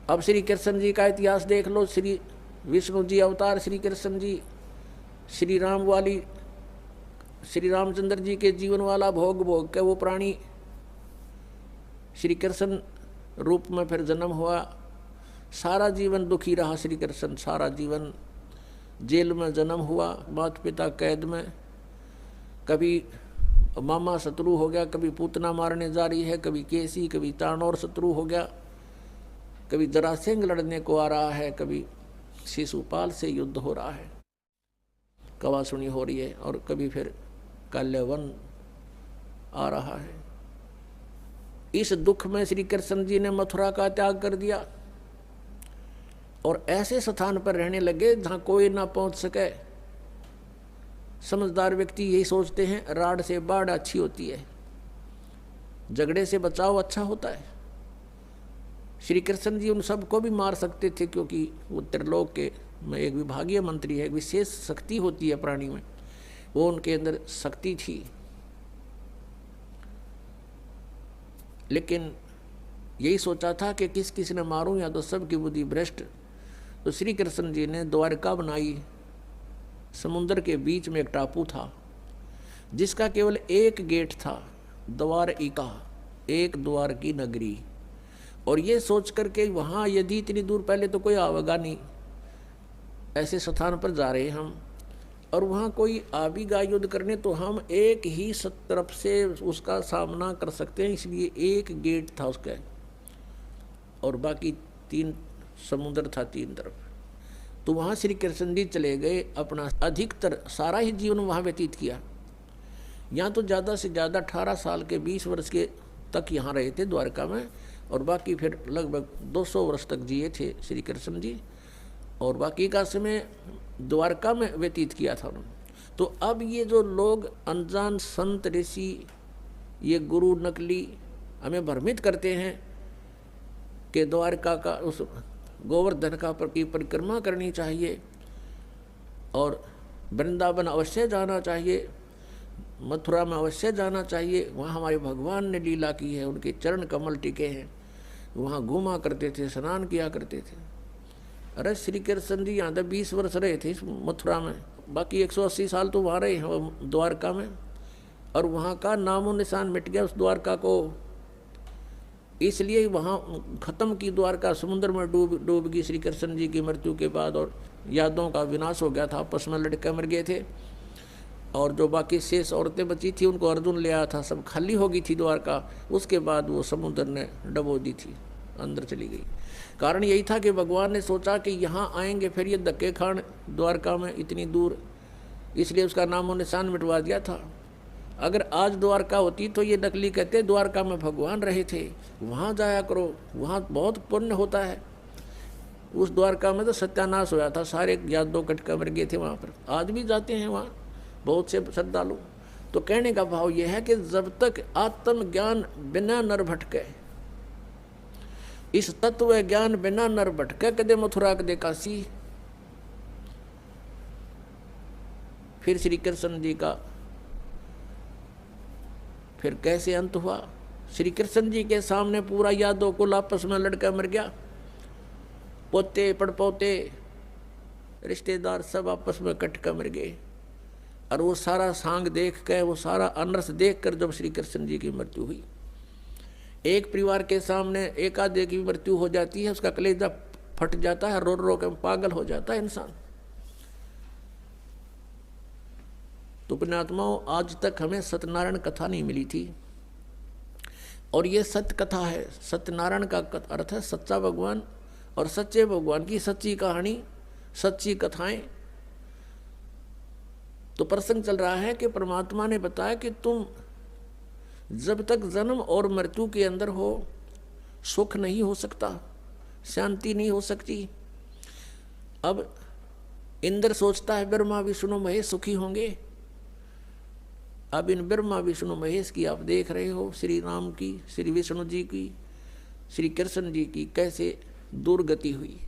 अब श्री कृष्ण जी का इतिहास देख लो। श्री विष्णु जी अवतार श्री कृष्ण जी, श्री राम वाली, श्री रामचंद्र जी के जीवन वाला भोग भोग के वो प्राणी श्री कृष्ण रूप में फिर जन्म हुआ। सारा जीवन दुखी रहा श्री कृष्ण, सारा जीवन जेल में जन्म हुआ, माता पिता कैद में, कभी मामा शत्रु हो गया, कभी पूतना मारने जा रही है, कभी केसी, कभी तानौर शत्रु हो गया, कभी जरासेंग लड़ने को आ रहा है, कभी शिशुपाल से युद्ध हो रहा है, कवासुनी हो रही है, और कभी फिर काल्यवन आ रहा है। इस दुख में श्री कृष्ण जी ने मथुरा का त्याग कर दिया और ऐसे स्थान पर रहने लगे जहां कोई ना पहुंच सके। समझदार व्यक्ति यही सोचते हैं, राड से बाढ़ अच्छी होती है, झगड़े से बचाव अच्छा होता है। श्री कृष्ण जी उन सबको भी मार सकते थे, क्योंकि वो त्रिलोक के में एक विभागीय मंत्री है, विशेष शक्ति होती है प्राणी में, वो उनके अंदर शक्ति थी। लेकिन यही सोचा था कि किस किस ने मारूं, या तो सबकी बुद्धि भ्रष्ट। तो श्री कृष्ण जी ने द्वारका बनाई। समुद्र के बीच में एक टापू था जिसका केवल एक गेट था, द्वारिका, एक द्वार की नगरी। और ये सोच करके वहाँ यदि इतनी दूर पहले तो कोई आवेगा नहीं, ऐसे स्थान पर जा रहे हम, और वहाँ कोई आ भी गा युद्ध करने तो हम एक ही तरफ से उसका सामना कर सकते हैं, इसलिए एक गेट था उसका, और बाकी 3 समुद्र था 3 तरफ। तो वहाँ श्री कृष्ण जी चले गए, अपना अधिकतर सारा ही जीवन वहाँ व्यतीत किया। यहाँ तो ज़्यादा से ज़्यादा 18 साल के 20 वर्ष के तक यहाँ रहे थे द्वारका में, और बाकी फिर लगभग 200 वर्ष तक जिए थे श्री कृष्ण जी, और बाकी का समय द्वारका में व्यतीत किया था उन्होंने। तो अब ये जो लोग अनजान संत ऋषि, ये गुरु नकली हमें भ्रमित करते हैं कि द्वारका का उस गोवर्धन का की परिक्रमा करनी चाहिए और वृंदावन अवश्य जाना चाहिए, मथुरा में अवश्य जाना चाहिए, वहाँ हमारे भगवान ने लीला की है, उनके चरण कमल टिके हैं, वहाँ घूमा करते थे, स्नान किया करते थे। अरे श्री कृष्ण जी यहाँ तक 20 वर्ष रहे थे मथुरा में, बाकी 180 साल तो वहाँ रहे हैं द्वारका में, और वहाँ का नामो निशान मिट गया उस द्वारका को। इसलिए वहाँ खत्म की द्वारका, समुद्र में डूब गई श्री कृष्ण जी की मृत्यु के बाद, और यादों का विनाश हो गया था, आपस में लड़के मर गए थे, और जो बाकी शेष औरतें बची थी उनको अर्जुन ले आया था, सब खाली हो गई थी द्वारका। उसके बाद वो समुद्र ने डबो दी थी, अंदर चली गई। कारण यही था कि भगवान ने सोचा कि यहाँ आएंगे फिर ये धक्के खान द्वारका में इतनी दूर, इसलिए उसका नामो निशान मिटवा दिया था। अगर आज द्वारका होती तो ये नकली कहते द्वारका में भगवान रहे थे, वहाँ जाया करो, वहाँ बहुत पुण्य होता है। उस द्वारका में तो सत्यानाश होया था, सारे यादों कटका मर गए थे वहाँ पर। आज भी जाते हैं वहाँ बहुत से श्रद्धालु। तो कहने का भाव यह है कि जब तक आत्मज्ञान बिना नर भटके, इस तत्व ज्ञान बिना नर भटके, कदे मथुरा कदे काशी। फिर श्री कृष्ण जी का फिर कैसे अंत हुआ? श्री कृष्ण जी के सामने पूरा यादव कुल आपस में लड़का मर गया, पोते पड़पोते रिश्तेदार सब आपस में कट कर मर गए। और वो सारा सांग देख कर, वो सारा अनर्थ देख कर जब श्री कृष्ण जी की मृत्यु हुई, एक परिवार के सामने एकाध की मृत्यु हो जाती है, उसका कलेजा फट जाता है, रो रो कर पागल हो जाता है इंसान। तो पुण्यात्माओं, आज तक हमें सत्यनारायण कथा नहीं मिली थी, और ये सत्य कथा है। सत्यनारायण का अर्थ है सच्चा भगवान, और सच्चे भगवान की सच्ची कहानी, सच्ची कथाएं। तो प्रसंग चल रहा है कि परमात्मा ने बताया कि तुम जब तक जन्म और मृत्यु के अंदर हो, सुख नहीं हो सकता, शांति नहीं हो सकती। अब इंद्र सोचता है ब्रह्मा विष्णु महेश सुखी होंगे। अब इन ब्रह्मा विष्णु महेश की आप देख रहे हो, श्री राम की, श्री विष्णु जी की, श्री कृष्ण जी की कैसे दुर्गति हुई।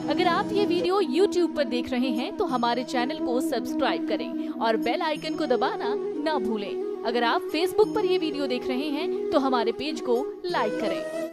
अगर आप ये वीडियो वीडियो YouTube पर देख रहे हैं तो हमारे चैनल को सब्सक्राइब करें और बेल आइकन को दबाना ना भूलें। अगर आप Facebook पर ये वीडियो देख रहे हैं तो हमारे पेज को लाइक करें।